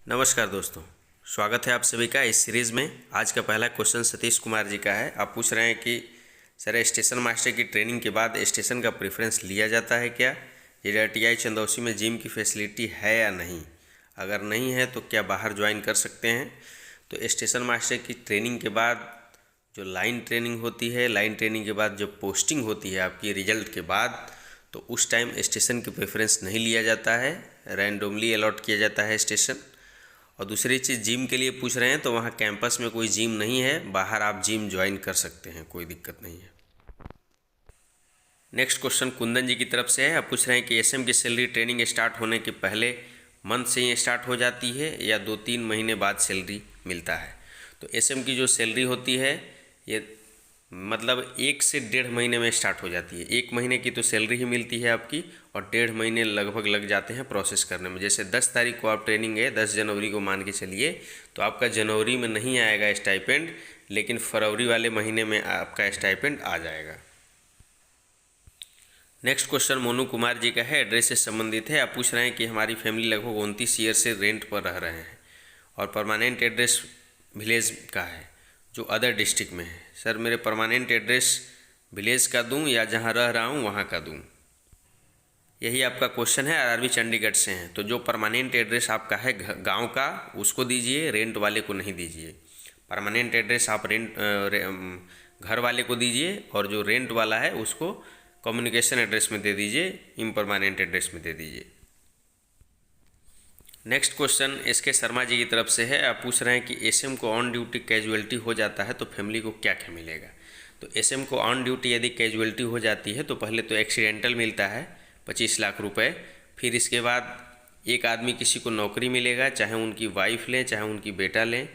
नमस्कार दोस्तों, स्वागत है आप सभी का इस सीरीज़ में। आज का पहला क्वेश्चन सतीश कुमार जी का है। आप पूछ रहे हैं कि सर स्टेशन मास्टर की ट्रेनिंग के बाद स्टेशन का प्रेफरेंस लिया जाता है क्या? JDRTI चंदौसी में जिम की फैसिलिटी है या नहीं? अगर नहीं है तो क्या बाहर ज्वाइन कर सकते हैं? तो स्टेशन मास्टर की ट्रेनिंग के बाद जो लाइन ट्रेनिंग होती है, लाइन ट्रेनिंग के बाद जो पोस्टिंग होती है आपकी रिजल्ट के बाद, तो उस टाइम स्टेशन की प्रेफरेंस नहीं लिया जाता है, रैंडमली अलॉट किया जाता है स्टेशन। और दूसरी चीज़, जिम के लिए पूछ रहे हैं तो वहाँ कैंपस में कोई जिम नहीं है, बाहर आप जिम ज्वाइन कर सकते हैं, कोई दिक्कत नहीं है। नेक्स्ट क्वेश्चन कुंदन जी की तरफ से है। आप पूछ रहे हैं कि एसएम की सैलरी ट्रेनिंग स्टार्ट होने के पहले मंथ से ही स्टार्ट हो जाती है या 2-3 महीने बाद सैलरी मिलता है? तो एसएम की जो सैलरी होती है ये मतलब 1 से 1.5 महीने में स्टार्ट हो जाती है। 1 महीने की तो सैलरी ही मिलती है आपकी और 1.5 महीने लगभग लग जाते हैं प्रोसेस करने में। जैसे 10 तारीख को आप ट्रेनिंग है, 10 जनवरी को मान के चलिए, तो आपका जनवरी में नहीं आएगा स्टाइपेंड, लेकिन फरवरी वाले महीने में आपका स्टाइपेंड आ जाएगा। नेक्स्ट क्वेश्चन मोनू कुमार जी का है, एड्रेस से संबंधित है। आप पूछ रहे हैं कि हमारी फैमिली लगभग 29 ईयर से रेंट पर रह रहे हैं और परमानेंट एड्रेस विलेज का है जो अदर डिस्ट्रिक्ट में है। सर मेरे परमानेंट एड्रेस विलेज का दूं या जहां रह रहा हूं वहां का दूं? यही आपका क्वेश्चन है। आरआरबी चंडीगढ़ से हैं तो जो परमानेंट एड्रेस आपका है गांव का उसको दीजिए, रेंट वाले को नहीं दीजिए। परमानेंट एड्रेस आप घर वाले को दीजिए और जो रेंट वाला है उसको कम्युनिकेशन एड्रेस में दे दीजिए, इम्परमानेंट एड्रेस में दे दीजिए। Next question SK Sharma ji की तरफ से है। आप पूछ रहे हैं कि एसएम को ऑन ड्यूटी कैजुअलिटी हो जाता है तो फैमिली को क्या क्या मिलेगा? तो एसएम को ऑन ड्यूटी यदि कैजुअलिटी हो जाती है तो पहले तो एक्सीडेंटल मिलता है 25 लाख रुपए। फिर इसके बाद एक आदमी किसी को नौकरी मिलेगा, चाहे उनकी वाइफ लें चाहे उनकी बेटा लें,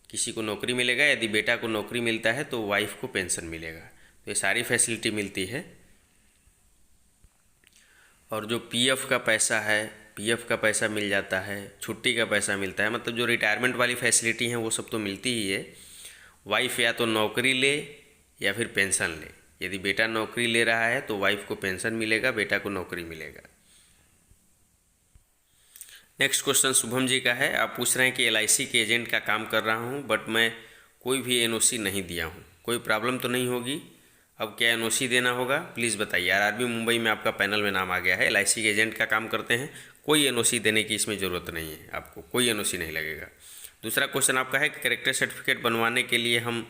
किसी को नौकरी मिलेगा। यदि बेटा को नौकरी मिलता है तो वाइफ को पेंशन मिलेगा। तो ये सारी फैसिलिटी मिलती है। और जो पीएफ का पैसा है, पीएफ का पैसा मिल जाता है, छुट्टी का पैसा मिलता है, मतलब जो रिटायरमेंट वाली फैसिलिटी हैं वो सब तो मिलती ही है। वाइफ या तो नौकरी ले या फिर पेंशन ले। यदि बेटा नौकरी ले रहा है तो वाइफ को पेंशन मिलेगा, बेटा को नौकरी मिलेगा। नेक्स्ट क्वेश्चन शुभम जी का है। आप पूछ रहे हैं कि एलआईसी के एजेंट का काम कर रहा हूँ बट मैं कोई भी एनओसी नहीं दिया हूँ, कोई प्रॉब्लम तो नहीं होगी? अब क्या एनओसी देना होगा प्लीज़ बताइए। आरआरबी मुंबई में आपका पैनल में नाम आ गया है, एलआईसी के एजेंट का काम करते हैं, कोई एनओसी देने की इसमें ज़रूरत नहीं है, आपको कोई एनओसी नहीं लगेगा। दूसरा क्वेश्चन आपका है कि कैरेक्टर सर्टिफिकेट बनवाने के लिए हम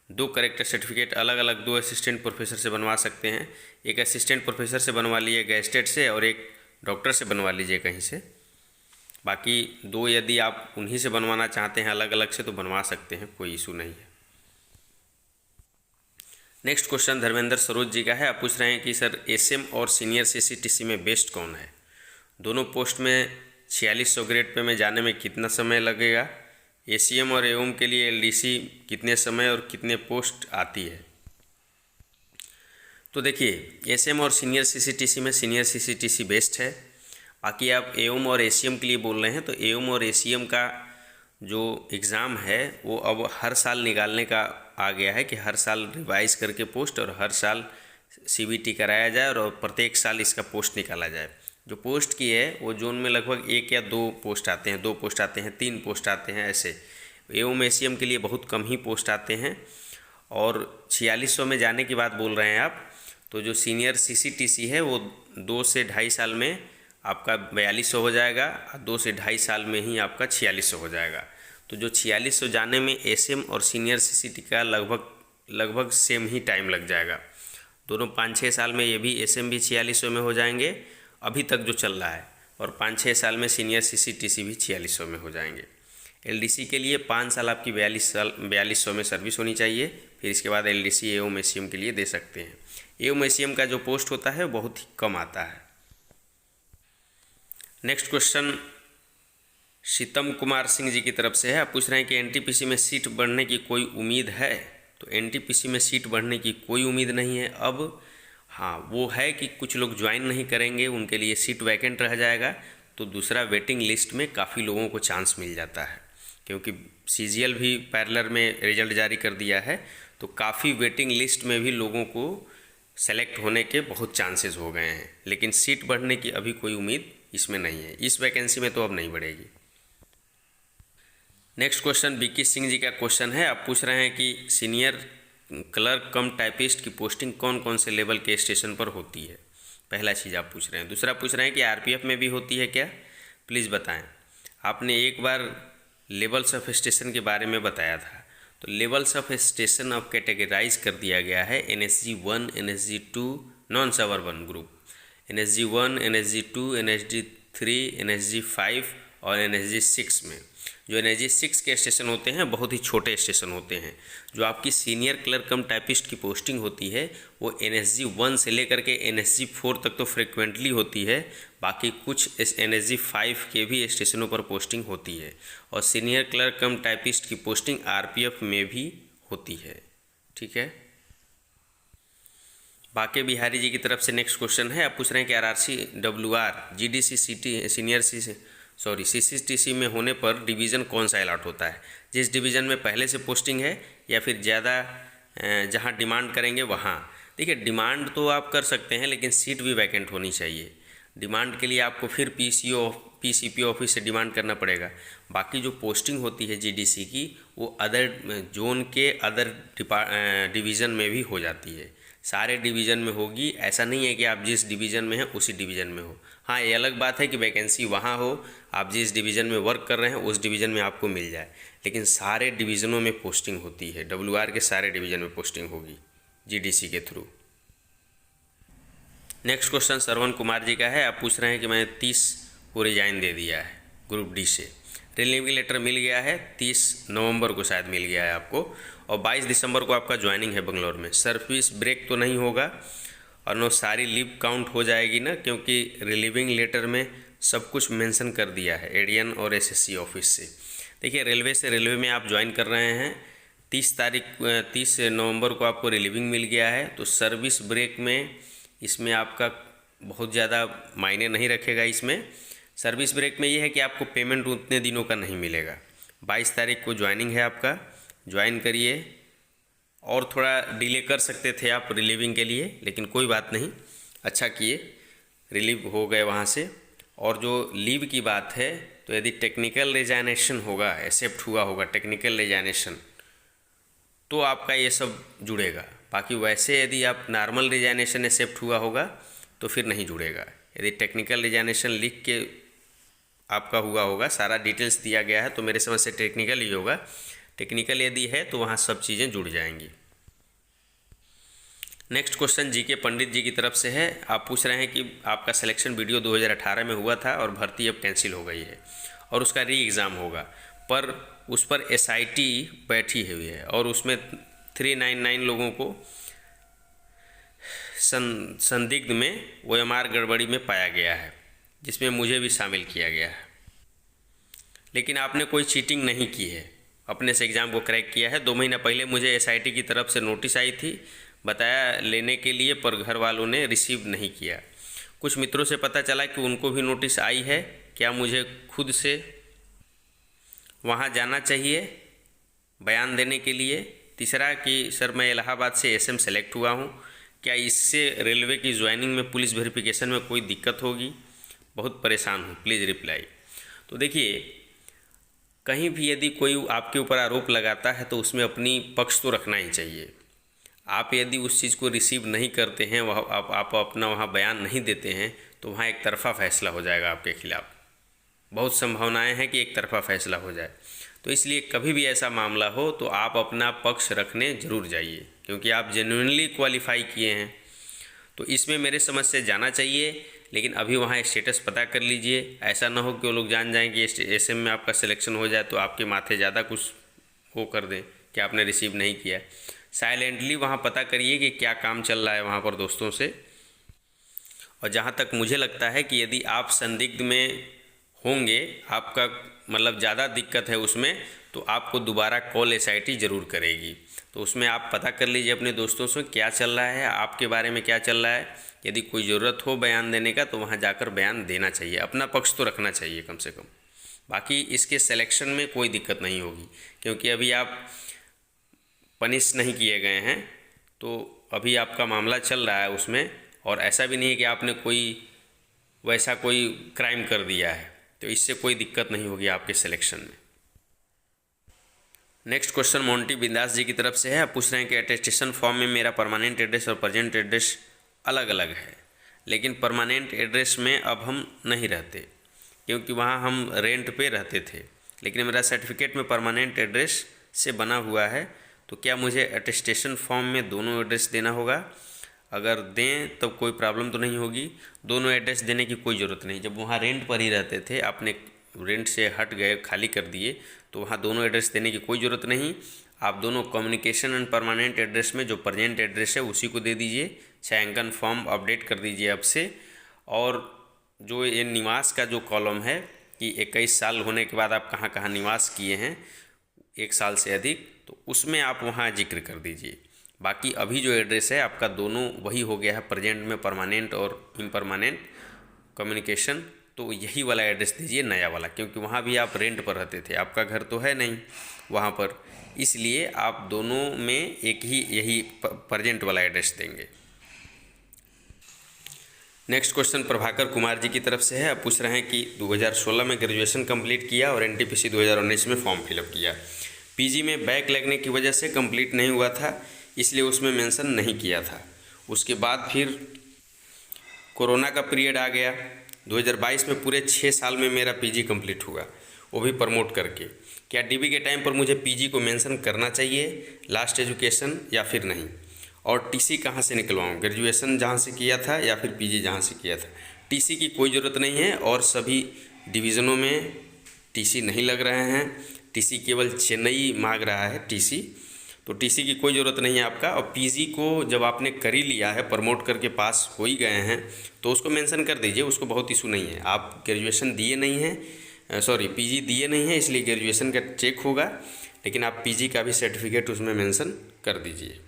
2 कैरेक्टर सर्टिफिकेट अलग अलग 2 असिस्टेंट प्रोफेसर से बनवा सकते हैं। एक असिस्टेंट प्रोफेसर से बनवा लीजिएगा स्टेट से और एक डॉक्टर से बनवा लीजिए कहीं से। बाकी 2 यदि आप उन्हीं से बनवाना चाहते हैं अलग अलग से तो बनवा सकते हैं, कोई इशू नहीं है। नेक्स्ट क्वेश्चन धर्मेंद्र सरोज जी का है। आप पूछ रहे हैं कि सर एसएम और सीनियर सीसीटीसी में बेस्ट कौन है? दोनों पोस्ट में 4600 ग्रेड पे में जाने में कितना समय लगेगा? एसीएम और एओम के लिए एलडीसी कितने समय और कितने पोस्ट आती है? तो देखिए, एसएम और सीनियर सीसीटीसी में सीनियर सीसीटीसी बेस्ट है। बाकी आप एओम और एसीएम के लिए बोल रहे हैं तो एओम और एसीएम का जो एग्ज़ाम है वो अब हर साल निकालने का आ गया है कि हर साल रिवाइज करके पोस्ट और हर साल सीबीटी कराया जाए और प्रत्येक साल इसका पोस्ट निकाला जाए। जो पोस्ट की है वो जोन में लगभग 1 या 2 पोस्ट आते हैं, 2 पोस्ट आते हैं, 3 पोस्ट आते हैं, ऐसे। एओम एसीएम के लिए बहुत कम ही पोस्ट आते हैं। और 4600 में जाने की बात बोल रहे हैं आप, तो जो सीनियर सीसीटीसी है वो 2 से 2.5 साल में आपका 4200 हो जाएगा और 2 से 2.5 साल में ही आपका 4600 हो जाएगा। तो जो 4600 जाने में एसएम और सीनियर सीसीटी का लगभग सेम ही टाइम लग जाएगा। दोनों 5-6 साल में ये भी एसएम भी 4600 में हो जाएंगे अभी तक जो चल रहा है, और 5-6 साल में सीनियर सीसीटीसी भी 4600 में हो जाएंगे। एलडीसी के लिए 5 साल आपकी 4200 में सर्विस होनी चाहिए, फिर इसके बाद एलडीसी एओम एसीएम के लिए दे सकते हैं। एओम एसीएम का जो पोस्ट होता है बहुत ही कम आता है। नेक्स्ट क्वेश्चन शीतम कुमार सिंह जी की तरफ से है। आप पूछ रहे हैं कि एनटीपीसी में सीट बढ़ने की कोई उम्मीद है? तो एनटीपीसी में सीट बढ़ने की कोई उम्मीद नहीं है अब। हाँ, वो है कि कुछ लोग ज्वाइन नहीं करेंगे, उनके लिए सीट वैकेंट रह जाएगा, तो दूसरा वेटिंग लिस्ट में काफ़ी लोगों को चांस मिल जाता है, क्योंकि सीजीएल भी पैरेलल में रिजल्ट जारी कर दिया है, तो काफ़ी वेटिंग लिस्ट में भी लोगों को सेलेक्ट होने के बहुत चांसेस हो गए हैं। लेकिन सीट बढ़ने की अभी कोई उम्मीद इसमें नहीं है, इस वैकेंसी में तो अब नहीं बढ़ेगी। नेक्स्ट क्वेश्चन विक्की सिंह जी का क्वेश्चन है। आप पूछ रहे हैं कि सीनियर क्लर्क कम टाइपिस्ट की पोस्टिंग कौन कौन से लेवल के स्टेशन पर होती है। पहला चीज़ आप पूछ रहे हैं। दूसरा पूछ रहे हैं कि आरपीएफ में भी होती है क्या, प्लीज़ बताएं। आपने एक बार लेवल्स ऑफ स्टेशन के बारे में बताया था। तो लेवल्स ऑफ स्टेशन अब कैटेगराइज कर दिया गया है NSG 1, NSG 2 non suburban group, NSG 1, NSG 2, NSG 3, NSG 5 और NSG 6 में। जो NSG 6 के स्टेशन होते हैं बहुत ही छोटे स्टेशन होते हैं। जो आपकी सीनियर क्लर्क कम टाइपिस्ट की पोस्टिंग होती है वो NSG 1 से लेकर के NSG 4 तक तो फ्रिक्वेंटली होती है। बाकी कुछ NSG 5 के भी स्टेशनों पर पोस्टिंग होती है। और सीनियर क्लर्क कम टाइपिस्ट की पोस्टिंग आरपीएफ में भी होती है। ठीक है। बाके बिहारी जी की तरफ से नेक्स्ट क्वेश्चन है। आप पूछ रहे हैं कि RRC WR GDC senior CCTC में होने पर डिवीज़न कौन सा अलॉट होता है। जिस डिवीज़न में पहले से पोस्टिंग है या फिर ज़्यादा जहां डिमांड करेंगे वहां। देखिए डिमांड तो आप कर सकते हैं लेकिन सीट भी वैकेंट होनी चाहिए। डिमांड के लिए आपको फिर PCP ऑफिस से डिमांड करना पड़ेगा। बाकी जो पोस्टिंग होती है GDC की वो अदर जोन के अदर डिवीज़न में भी हो जाती है। सारे डिवीज़न में होगी, ऐसा नहीं है कि आप जिस डिवीज़न में हैं उसी डिवीज़न में हो। हाँ, ये अलग बात है कि वैकेंसी वहाँ हो, आप जिस डिवीज़न में वर्क कर रहे हैं उस डिवीज़न में आपको मिल जाए, लेकिन सारे डिवीज़नों में पोस्टिंग होती है। WR के सारे डिवीज़न में पोस्टिंग होगी GDC के through. Next question Shravan Kumar ji का है। आप पूछ रहे हैं कि मैंने 30 को रिजाइन दे दिया है ग्रुप डी से। रिलीविंग लेटर मिल गया है, 30 नवंबर को शायद मिल गया है आपको, और 22 दिसंबर को आपका ज्वाइनिंग है बंगलौर में। सर्विस ब्रेक तो नहीं होगा और नो सारी लीव काउंट हो जाएगी ना, क्योंकि रिलीविंग लेटर में सब कुछ मेंशन कर दिया है एडीएन और SSC ऑफिस से। देखिए रेलवे में आप ज्वाइन कर रहे हैं, 30 नवंबर को आपको रिलीविंग मिल गया है, तो सर्विस ब्रेक में इसमें आपका बहुत ज़्यादा मायने नहीं रखेगा। इसमें सर्विस ब्रेक में ये है कि आपको पेमेंट उतने दिनों का नहीं मिलेगा। 22 तारीख को ज्वाइनिंग है आपका, ज्वाइन करिए। और थोड़ा डिले कर सकते थे आप रिलीविंग के लिए, लेकिन कोई बात नहीं, अच्छा किए, रिलीव हो गए वहाँ से। और जो लीव की बात है, तो यदि टेक्निकल रिजाइनेशन होगा, एक्सेप्ट हुआ होगा टेक्निकल रिजाइनेशन, तो आपका ये सब जुड़ेगा। बाकी वैसे यदि आप नॉर्मल रिजाइनेशन एक्सेप्ट हुआ होगा तो फिर नहीं जुड़ेगा। यदि टेक्निकल रिजाइनेशन लिख के आपका हुआ होगा, सारा डिटेल्स दिया गया है, तो मेरे समझ से टेक्निकल ही होगा। टेक्निकल यदि है तो वहाँ सब चीज़ें जुड़ जाएंगी। नेक्स्ट क्वेश्चन GK पंडित जी की तरफ से है। आप पूछ रहे हैं कि आपका सिलेक्शन वीडियो 2018 में हुआ था और भर्ती अब कैंसिल हो गई है और उसका री एग्ज़ाम होगा, पर उस पर SIT बैठी हुई है और उसमें 399 लोगों को संदिग्ध में OMR गड़बड़ी में पाया गया है, जिसमें मुझे भी शामिल किया गया है। लेकिन आपने कोई चीटिंग नहीं की है, अपने से एग्ज़ाम को क्रैक किया है। 2 महीना पहले मुझे SIT की तरफ से नोटिस आई थी बताया लेने के लिए, पर घर वालों ने रिसीव नहीं किया। कुछ मित्रों से पता चला कि उनको भी नोटिस आई है। क्या मुझे खुद से वहाँ जाना चाहिए बयान देने के लिए? तीसरा कि सर मैं इलाहाबाद से SM सेलेक्ट हुआ हूँ, क्या इससे रेलवे की ज्वाइनिंग में पुलिस वेरिफिकेशन में कोई दिक्कत होगी? बहुत परेशान हूँ, प्लीज़ रिप्लाई। तो देखिए, कहीं भी यदि कोई आपके ऊपर आरोप लगाता है तो उसमें अपनी पक्ष तो रखना ही चाहिए। आप यदि उस चीज़ को रिसीव नहीं करते हैं, वह आप अपना वहाँ बयान नहीं देते हैं, तो वहाँ एक तरफ़ा फैसला हो जाएगा आपके खिलाफ़। बहुत संभावनाएं हैं कि एक तरफ़ा फैसला हो जाए। तो इसलिए कभी भी ऐसा मामला हो तो आप अपना पक्ष रखने ज़रूर जाइए, क्योंकि आप जेन्युइनली क्वालिफाई किए हैं। तो इसमें मेरे समझ से जाना चाहिए, लेकिन अभी वहाँ स्टेटस पता कर लीजिए। ऐसा ना हो कि वो लोग जान जाएं कि SM में आपका सिलेक्शन हो जाए तो आपके माथे ज़्यादा कुछ वो कर दें कि आपने रिसीव नहीं किया। साइलेंटली वहाँ पता करिए कि क्या काम चल रहा है वहाँ पर दोस्तों से। और जहाँ तक मुझे लगता है कि यदि आप संदिग्ध में होंगे, आपका मतलब ज़्यादा दिक्कत है उसमें, तो आपको दोबारा कॉल SIT ज़रूर करेगी। तो उसमें आप पता कर लीजिए अपने दोस्तों से क्या चल रहा है, आपके बारे में क्या चल रहा है। यदि कोई ज़रूरत हो बयान देने का तो वहाँ जाकर बयान देना चाहिए, अपना पक्ष तो रखना चाहिए कम से कम। बाकी इसके सिलेक्शन में कोई दिक्कत नहीं होगी, क्योंकि अभी आप पनिश नहीं किए गए हैं, तो अभी आपका मामला चल रहा है उसमें। और ऐसा भी नहीं है कि आपने कोई वैसा कोई क्राइम कर दिया है, तो इससे कोई दिक्कत नहीं होगी आपके सिलेक्शन में। नेक्स्ट क्वेश्चन मोंटी बिंदास जी की तरफ से है। आप पूछ रहे हैं कि अटेस्टेशन फॉर्म में मेरा परमानेंट एड्रेस और प्रेजेंट एड्रेस अलग अलग है, लेकिन परमानेंट एड्रेस में अब हम नहीं रहते क्योंकि वहाँ हम रेंट पे रहते थे, लेकिन मेरा सर्टिफिकेट में परमानेंट एड्रेस से बना हुआ है। तो क्या मुझे अटेस्टेशन फॉर्म में दोनों एड्रेस देना होगा? अगर दें तो कोई प्रॉब्लम तो नहीं होगी। दोनों एड्रेस देने की कोई ज़रूरत नहीं। जब वहाँ रेंट पर ही रहते थे, आपने रेंट से हट गए, खाली कर दिए, तो वहाँ दोनों एड्रेस देने की कोई ज़रूरत नहीं। आप दोनों कम्युनिकेशन एंड परमानेंट एड्रेस में जो प्रेजेंट एड्रेस है उसी को दे दीजिए। छायांकन फॉर्म अपडेट कर दीजिए अब से। और जो ये निवास का जो कॉलम है कि 21 साल होने के बाद आप कहाँ कहाँ निवास किए हैं, 1 साल से अधिक, तो उसमें आप वहाँ जिक्र कर दीजिए। बाकी अभी जो एड्रेस है आपका दोनों वही हो गया है, प्रेजेंट में परमानेंट और इम्परमानेंट कम्युनिकेशन, तो यही वाला एड्रेस दीजिए, नया वाला, क्योंकि वहाँ भी आप रेंट पर रहते थे, आपका घर तो है नहीं वहाँ पर, इसलिए आप दोनों में एक ही यही प्रेजेंट वाला एड्रेस देंगे। नेक्स्ट क्वेश्चन प्रभाकर कुमार जी की तरफ से है। आप पूछ रहे हैं कि 2016 में ग्रेजुएशन कंप्लीट किया और एनटीपीसी 2019 में फॉर्म फिलअप किया। पीजी में बैक लगने की वजह से कंप्लीट नहीं हुआ था, इसलिए उसमें मेंशन नहीं किया था। उसके बाद फिर कोरोना का पीरियड आ गया। 2022 में पूरे 6 साल में मेरा पीजी कंप्लीट हुआ, वो भी प्रमोट करके। क्या डीबी के टाइम पर मुझे पीजी को मेंशन करना चाहिए, लास्ट एजुकेशन, या फिर नहीं? और टीसी कहाँ से निकलवाऊँ, ग्रेजुएशन जहाँ से किया था या फिर पीजी जहाँ से किया था? टीसी की कोई ज़रूरत नहीं है और सभी डिवीज़नों में टीसी नहीं लग रहे हैं। टीसी केवल चेन्नई मांग रहा है टीसी, तो टीसी की कोई ज़रूरत नहीं है आपका। और पीजी को जब आपने कर ही लिया है, प्रमोट करके पास हो ही गए हैं, तो उसको मेंशन कर दीजिए, उसको बहुत इशू नहीं है। आप ग्रेजुएशन दिए नहीं हैं, सॉरी पीजी दिए नहीं है, इसलिए ग्रेजुएशन का चेक होगा, लेकिन आप पीजी का भी सर्टिफिकेट उसमें मेंशन कर दीजिए।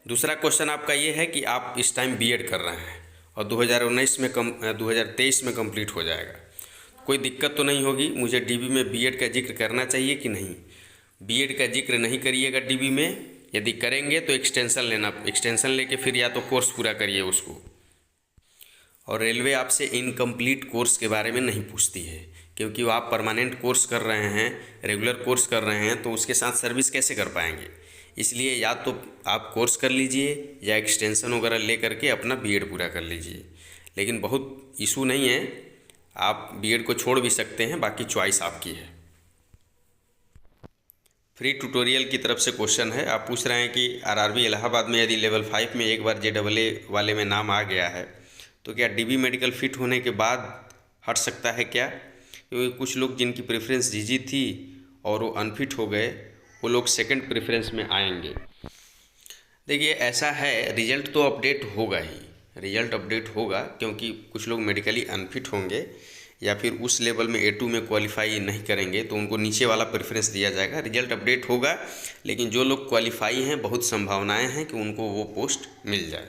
दूसरा क्वेश्चन आपका ये है कि आप इस टाइम बीएड कर रहे हैं और 2023 में कंप्लीट हो जाएगा, कोई दिक्कत तो नहीं होगी। मुझे डीबी में बीएड का जिक्र करना चाहिए कि नहीं? बीएड का जिक्र नहीं करिएगा डीबी में। यदि करेंगे तो एक्सटेंशन लेना, एक्सटेंशन लेके फिर या तो कोर्स पूरा करिए उसको। और रेलवे आपसे इनकम्प्लीट कोर्स के बारे में नहीं पूछती है, क्योंकि आप परमानेंट कोर्स कर रहे हैं, रेगुलर कोर्स कर रहे हैं, तो उसके साथ सर्विस कैसे कर पाएंगे? इसलिए या तो आप कोर्स कर लीजिए या एक्सटेंशन वगैरह ले करके अपना बीएड पूरा कर लीजिए। लेकिन बहुत इशू नहीं है, आप बीएड को छोड़ भी सकते हैं, बाकी चॉइस आपकी है। फ्री ट्यूटोरियल की तरफ से क्वेश्चन है। आप पूछ रहे हैं कि आरआरबी इलाहाबाद में यदि लेवल 5 में एक बार जेडबलए वाले में नाम आ गया है तो क्या डीबी मेडिकल फिट होने के बाद हट सकता है क्या? क्योंकि कुछ लोग जिनकी प्रेफरेंस जीजी थी और वो अनफिट हो गए, वो लोग सेकंड प्रेफरेंस में आएंगे। देखिए ऐसा है, रिजल्ट तो अपडेट होगा ही, रिजल्ट अपडेट होगा, क्योंकि कुछ लोग मेडिकली अनफिट होंगे या फिर उस लेवल में A2 में क्वालिफाई नहीं करेंगे, तो उनको नीचे वाला प्रेफरेंस दिया जाएगा। रिजल्ट अपडेट होगा, लेकिन जो लोग क्वालिफाई हैं, बहुत संभावनाएं हैं कि उनको वो पोस्ट मिल जाए।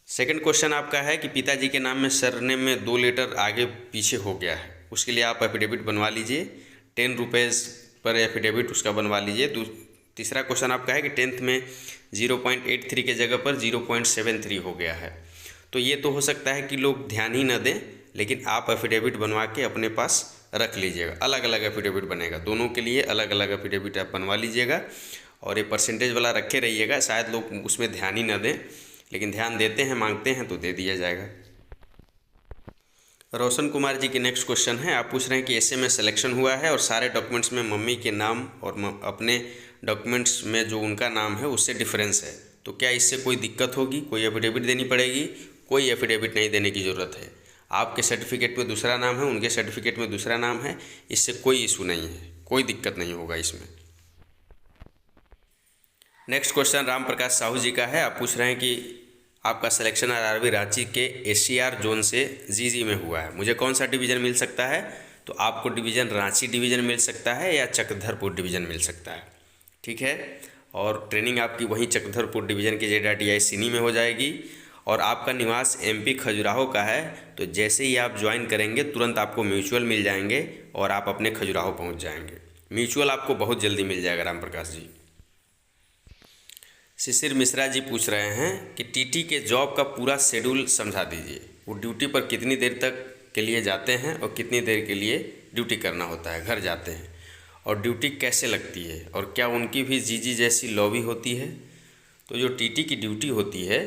सेकंड क्वेश्चन आपका है कि पिताजी के नाम में सरनेम में 2 लेटर आगे पीछे हो गया है, उसके लिए आप एफिडेविट बनवा लीजिए, 10 रुपीज़ पर एफिडेविट उसका बनवा लीजिए। तीसरा क्वेश्चन आपका है कि 10th में 0.83 के जगह पर 0.73 हो गया है। तो ये तो हो सकता है कि लोग ध्यान ही न दें, लेकिन आप एफिडेविट बनवा के अपने पास रख लीजिएगा। अलग अलग एफिडेविट बनेगा, दोनों के लिए अलग अलग एफिडेविट आप बनवा लीजिएगा और ये परसेंटेज वाला रखे रहिएगा। शायद लोग उसमें ध्यान ही न दें, लेकिन ध्यान देते हैं, मांगते हैं तो दे दिया जाएगा। रोशन कुमार जी की नेक्स्ट क्वेश्चन है। आप पूछ रहे हैं कि ऐसे में सिलेक्शन हुआ है और सारे डॉक्यूमेंट्स में मम्मी के नाम और अपने डॉक्यूमेंट्स में जो उनका नाम है उससे डिफरेंस है, तो क्या इससे कोई दिक्कत होगी, कोई एफिडेविट देनी पड़ेगी? कोई एफिडेविट नहीं देने की ज़रूरत है। आपके सर्टिफिकेट में दूसरा नाम है, उनके सर्टिफिकेट में दूसरा नाम है, इससे कोई इशू नहीं है, कोई दिक्कत नहीं होगा इसमें। नेक्स्ट क्वेश्चन राम प्रकाश साहू जी का है। आप पूछ रहे हैं कि आपका सिलेक्शन आरआरबी रांची के एसीआर जोन से जीजी में हुआ है, मुझे कौन सा डिवीज़न मिल सकता है? तो आपको डिवीज़न रांची डिवीज़न मिल सकता है या चक्रधरपुर डिवीज़न मिल सकता है, ठीक है। और ट्रेनिंग आपकी वहीं चक्रधरपुर डिवीज़न के JDI सिनी में हो जाएगी। और आपका निवास MP खजुराहो का है, तो जैसे ही आप ज्वाइन करेंगे तुरंत आपको म्यूचुअल मिल जाएंगे और आप अपने खजुराहो पहुंच जाएंगे। म्यूचुअल आपको बहुत जल्दी मिल जाएगा राम प्रकाश जी। शिशिर मिश्रा जी पूछ रहे हैं कि TT के जॉब का पूरा शेड्यूल समझा दीजिए, वो ड्यूटी पर कितनी देर तक के लिए जाते हैं और कितनी देर के लिए ड्यूटी करना होता है, घर जाते हैं। और ड्यूटी कैसे लगती है और क्या उनकी भी जीजी जैसी लॉबी होती है। तो जो टीटी की ड्यूटी होती है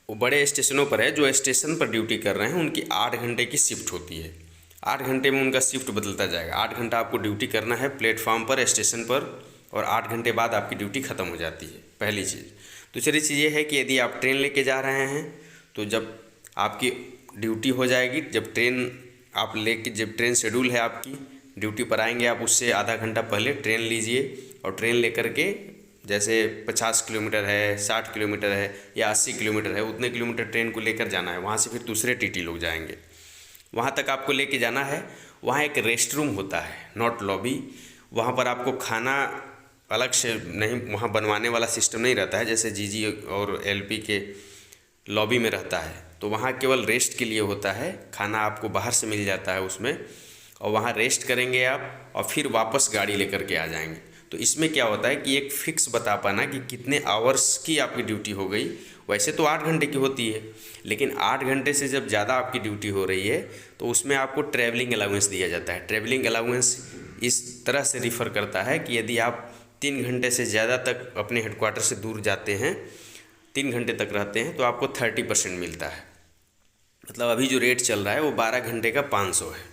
वो बड़े स्टेशनों पर है, जो स्टेशन पर ड्यूटी कर रहे हैं उनकी 8 घंटे की शिफ्ट होती है। 8 घंटे में उनका शिफ्ट बदलता जाएगा। 8 घंटा आपको ड्यूटी करना है प्लेटफॉर्म पर, स्टेशन पर, और 8 घंटे बाद आपकी ड्यूटी ख़त्म हो जाती है, पहली चीज़। दूसरी चीज़ ये है कि यदि आप ट्रेन लेके जा रहे हैं तो जब आपकी ड्यूटी हो जाएगी, जब ट्रेन शेड्यूल है आपकी, ड्यूटी पर आएंगे आप, उससे आधा घंटा पहले ट्रेन लीजिए और ट्रेन लेकर के, जैसे 50 किलोमीटर है, 60 किलोमीटर है या 80 किलोमीटर है, उतने किलोमीटर ट्रेन को लेकर जाना है। वहाँ से फिर दूसरे टीटी लोग जाएंगे, वहाँ तक आपको लेके जाना है। वहाँ एक रेस्ट रूम होता है, नॉट लॉबी। वहाँ पर आपको खाना अलग से नहीं, वहाँ बनवाने वाला सिस्टम नहीं रहता है जैसे जीजी और एलपी के लॉबी में रहता है। तो वहाँ केवल रेस्ट के लिए होता है, खाना आपको बाहर से मिल जाता है उसमें, और वहाँ रेस्ट करेंगे आप और फिर वापस गाड़ी लेकर के आ जाएंगे। तो इसमें क्या होता है कि एक फिक्स बता पाना कि कितने आवर्स की आपकी ड्यूटी हो गई। वैसे तो 8 घंटे की होती है, लेकिन 8 घंटे से जब ज़्यादा आपकी ड्यूटी हो रही है तो उसमें आपको ट्रैवलिंग अलाउंस दिया जाता है। ट्रैवलिंग अलाउंस इस तरह से रिफ़र करता है कि यदि आप 3 घंटे से ज़्यादा तक अपने हेडक्वार्टर से दूर जाते हैं, 3 घंटे तक रहते हैं, तो आपको 30% मिलता है। मतलब अभी जो रेट चल रहा है वो 12 घंटे का 500 है,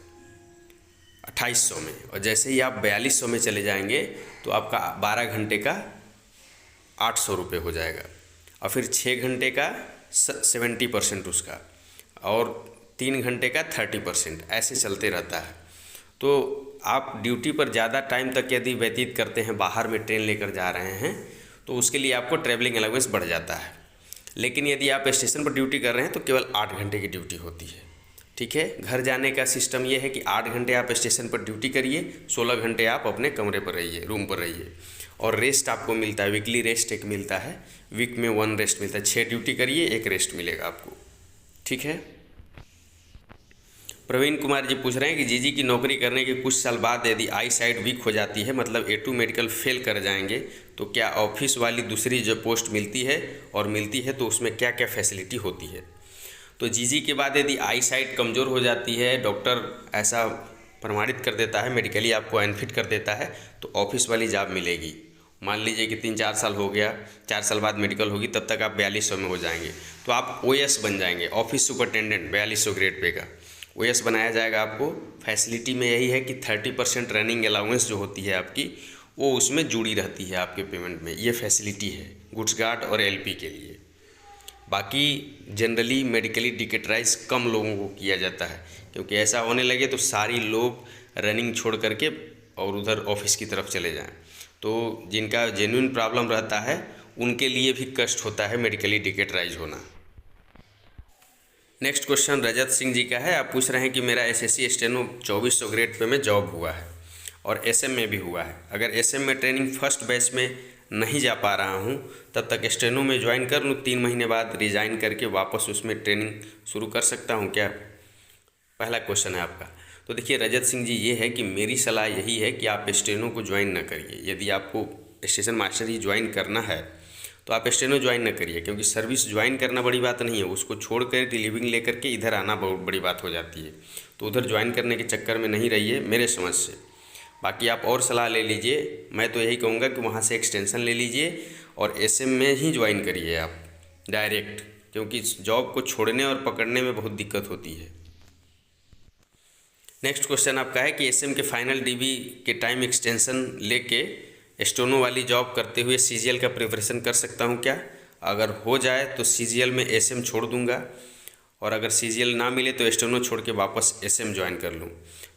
2800 में। और जैसे ही आप 4200 में चले जाएंगे तो आपका 12 घंटे का 800 रुपये हो जाएगा, और फिर 6 घंटे का 70% उसका, और 3 घंटे का 30%, ऐसे चलते रहता है। तो आप ड्यूटी पर ज़्यादा टाइम तक यदि व्यतीत करते हैं, बाहर में ट्रेन लेकर जा रहे हैं, तो उसके लिए आपको ट्रैवलिंग अलाउंस बढ़ जाता है। लेकिन यदि आप स्टेशन पर ड्यूटी कर रहे हैं तो केवल 8 घंटे की ड्यूटी होती है। ठीक है, घर जाने का सिस्टम ये है कि 8 घंटे आप स्टेशन पर ड्यूटी करिए, 16 घंटे आप अपने कमरे पर रहिए, रूम पर रहिए, और रेस्ट आपको मिलता है, वीकली रेस्ट एक मिलता है, वीक में 1 रेस्ट मिलता है। 6 ड्यूटी करिए, 1 रेस्ट मिलेगा आपको। ठीक है। प्रवीण कुमार जी पूछ रहे हैं कि जीजी की नौकरी करने के कुछ साल बाद यदि आई साइट वीक हो जाती है, मतलब A2 मेडिकल फेल कर जाएंगे, तो क्या ऑफिस वाली दूसरी जो पोस्ट मिलती है, और मिलती है तो उसमें क्या क्या फैसिलिटी होती है। तो जीजी के बाद यदि आई साइट कमज़ोर हो जाती है, डॉक्टर ऐसा प्रमाणित कर देता है, मेडिकली आपको अनफिट कर देता है, तो ऑफिस वाली जॉब मिलेगी। मान लीजिए कि 3-4 साल हो गया, 4 साल बाद मेडिकल होगी, तब तक आप 4200 में हो जाएंगे, तो आप OS बन जाएंगे, ऑफिस सुपरिटेंडेंट, 4200 ग्रेड पे का OS बनाया जाएगा आपको। फैसिलिटी में यही है कि 30% रनिंग अलाउंस जो होती है आपकी, वो उसमें जुड़ी रहती है आपके पेमेंट में। ये फैसिलिटी है गुड्स गार्ड और LP के लिए। बाकी जनरली मेडिकली डिकेटराइज कम लोगों को किया जाता है, क्योंकि ऐसा होने लगे तो सारी लोग रनिंग छोड़ करके और उधर ऑफिस की तरफ चले जाएं। तो जिनका जेन्युइन प्रॉब्लम रहता है उनके लिए भी कष्ट होता है मेडिकली डिकेटराइज होना। नेक्स्ट क्वेश्चन रजत सिंह जी का है। आप पूछ रहे हैं कि मेरा SSC स्टेनो 2400 ग्रेड पे में जॉब हुआ है और SM में भी हुआ है। अगर SM में ट्रेनिंग फर्स्ट बैच में नहीं जा पा रहा हूँ, तब तक स्टेनो में ज्वाइन कर लूँ, 3 महीने बाद रिज़ाइन करके वापस उसमें ट्रेनिंग शुरू कर सकता हूँ क्या? पहला क्वेश्चन है आपका। तो देखिए रजत सिंह जी, ये है कि मेरी सलाह यही है कि आप स्टेनो को ज्वाइन न करिए। यदि आपको स्टेशन मास्टर ही ज्वाइन करना है तो आप स्टेनो ज्वाइन न करिए, क्योंकि सर्विस ज्वाइन करना बड़ी बात नहीं है, उसको छोड़कर रिलीविंग लेकर के इधर आना बहुत बड़ी बात हो जाती है। तो उधर ज्वाइन करने के चक्कर में नहीं रहिए मेरे समझ से। बाकी आप और सलाह ले लीजिए, मैं तो यही कहूँगा कि वहाँ से एक्सटेंशन ले लीजिए और SM में ही ज्वाइन करिए आप डायरेक्ट, क्योंकि जॉब को छोड़ने और पकड़ने में बहुत दिक्कत होती है। नेक्स्ट क्वेश्चन आपका है कि SM के फाइनल DB के टाइम एक्सटेंशन लेके स्टेनो वाली जॉब करते हुए CGL का प्रिपरेशन कर सकता हूँ क्या? अगर हो जाए तो CGL में SM छोड़ दूँगा, और अगर CGL ना मिले तो स्टेनो छोड़ के वापस SM ज्वाइन कर लूँ।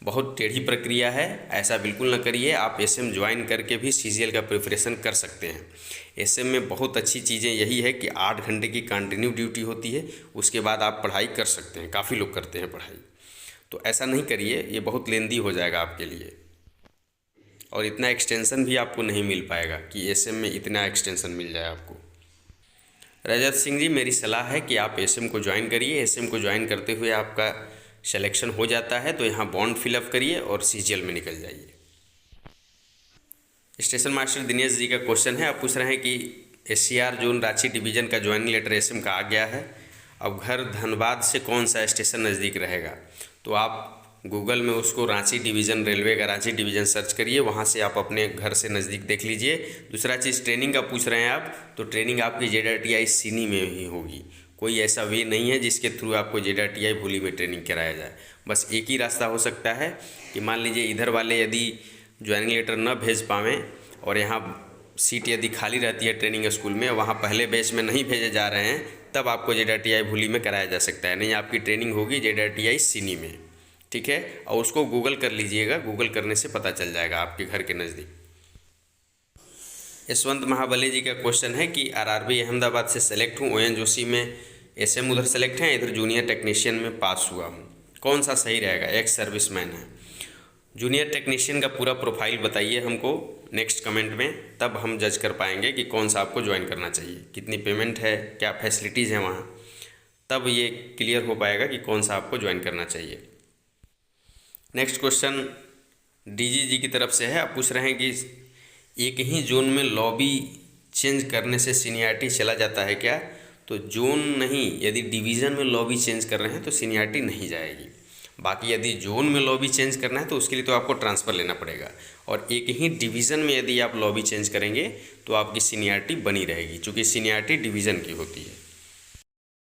बहुत टेढ़ी प्रक्रिया है, ऐसा बिल्कुल ना करिए। आप SM ज्वाइन करके भी CGL का प्रिपरेशन कर सकते हैं। SM में बहुत अच्छी चीज़ें यही है कि 8 घंटे की कंटिन्यू ड्यूटी होती है, उसके बाद आप पढ़ाई कर सकते हैं। काफ़ी लोग करते हैं पढ़ाई, तो ऐसा नहीं करिए, ये बहुत लेंदी हो जाएगा आपके लिए, और इतना एक्सटेंशन भी आपको नहीं मिल पाएगा कि SM में इतना एक्सटेंशन मिल जाए आपको। रजत सिंह जी, मेरी सलाह है कि आप SM को ज्वाइन करिए। SM को ज्वाइन करते हुए आपका सिलेक्शन हो जाता है तो यहाँ बॉन्ड फिलअप करिए और CGL में निकल जाइए। स्टेशन मास्टर दिनेश जी का क्वेश्चन है। आप पूछ रहे हैं कि SCR जोन रांची डिवीज़न का ज्वाइनिंग लेटर SM का आ गया है, अब घर धनबाद से कौन सा स्टेशन नज़दीक रहेगा? तो आप गूगल में उसको रांची डिवीज़न, रेलवे का रांची डिवीज़न सर्च करिए, वहाँ से आप अपने घर से नज़दीक देख लीजिए। दूसरा चीज़, ट्रेनिंग का पूछ रहे हैं आप, तो ट्रेनिंग आपकी JRTI सिनी में ही होगी। कोई ऐसा वे नहीं है जिसके थ्रू आपको JRTI भूली में ट्रेनिंग कराया जाए। बस एक ही रास्ता हो सकता है कि मान लीजिए इधर वाले यदि ज्वाइनिंग लेटर न भेज पावें और यहाँ सीट यदि खाली रहती है ट्रेनिंग स्कूल में, वहाँ पहले बैच में नहीं भेजे जा रहे हैं, तब आपको JRTI भूली में कराया जा सकता है। नहीं, आपकी ट्रेनिंग होगी JRTI सिनी में, ठीक है। और उसको गूगल कर लीजिएगा, गूगल करने से पता चल जाएगा आपके घर के नज़दीक। यशवंत महाबली जी का क्वेश्चन है कि RRB अहमदाबाद से सेलेक्ट हूँ, ONGC में SM उधर सेलेक्ट हैं, इधर जूनियर टेक्नीशियन में पास हुआ हूँ, कौन सा सही रहेगा? एक्स सर्विसमैन है। जूनियर टेक्नीशियन का पूरा प्रोफाइल बताइए हमको नेक्स्ट कमेंट में, तब हम जज कर पाएंगे कि कौन सा आपको ज्वाइन करना चाहिए, कितनी पेमेंट है, क्या फैसिलिटीज़ हैं वहाँ, तब ये क्लियर हो पाएगा कि कौन सा आपको ज्वाइन करना चाहिए। नेक्स्ट क्वेश्चन DG जी की तरफ से है। आप पूछ रहे हैं कि एक ही जोन में लॉबी चेंज करने से सीनियरिटी चला जाता है क्या? तो जोन नहीं, यदि डिवीज़न में लॉबी चेंज कर रहे हैं तो सीनियरिटी नहीं जाएगी। बाकी यदि जोन में लॉबी चेंज करना है तो उसके लिए तो आपको ट्रांसफ़र लेना पड़ेगा, और एक ही डिवीज़न में यदि आप लॉबी चेंज करेंगे तो आपकी सीनियरिटी बनी रहेगी, चूँकि सीनियरिटी डिवीज़न की होती है।